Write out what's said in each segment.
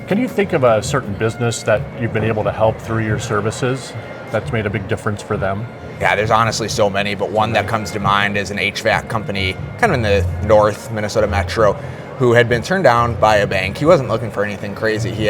Can you think of a certain business that you've been able to help through your services that's made a big difference for them? Yeah, there's honestly so many, but one that comes to mind is an HVAC company kind of in the north Minnesota metro who had been turned down by a bank. He wasn't looking for anything crazy. He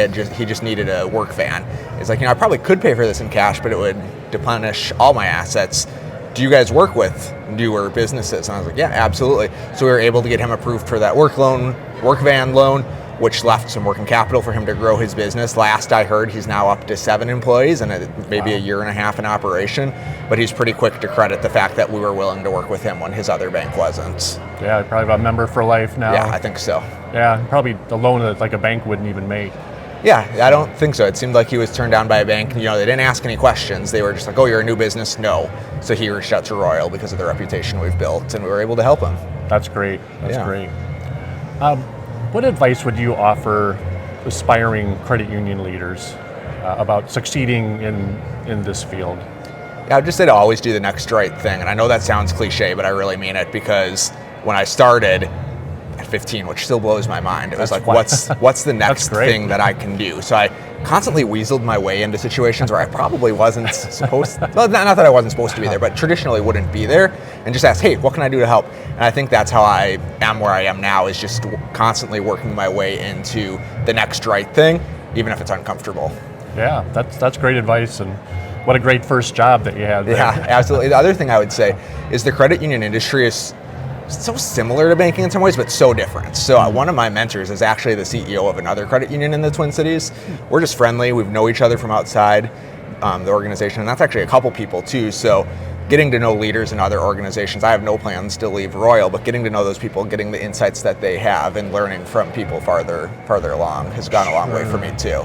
just needed a work van. He's like, I probably could pay for this in cash, but it would deplenish all my assets. Do you guys work with newer businesses? And I was like, yeah, absolutely. So we were able to get him approved for that work van loan, which left some working capital for him to grow his business. Last I heard, he's now up to 7 employees and maybe a year and a half in operation. But he's pretty quick to credit the fact that we were willing to work with him when his other bank wasn't. Yeah, probably a member for life now. Yeah, I think so. Yeah, probably the loan that like a bank wouldn't even make. Yeah, I don't think so. It seemed like he was turned down by a bank. They didn't ask any questions. They were just like, oh, you're a new business? No. So he reached out to Royal because of the reputation we've built, and we were able to help him. That's great. That's great. What advice would you offer aspiring credit union leaders about succeeding in this field? Yeah, I'd just say to always do the next right thing. And I know that sounds cliche, but I really mean it, because when I started at 15, which still blows my mind, it was like, what's the next thing that I can do? So I constantly weaseled my way into situations where I probably wasn't supposed to, well, not that I wasn't supposed to be there, but traditionally wouldn't be there, and just asked, hey, what can I do to help? And I think that's how I am where I am now, is just constantly working my way into the next right thing, even if it's uncomfortable. Yeah, that's great advice, and what a great first job that you had there. Yeah, absolutely. The other thing I would say is the credit union industry is so similar to banking in some ways, but so different. So one of my mentors is actually the CEO of another credit union in the Twin Cities. We're just friendly. We know each other from outside the organization, and that's actually a couple people too. So getting to know leaders in other organizations, I have no plans to leave Royal, but getting to know those people, getting the insights that they have, and learning from people farther along has gone a long way for me too.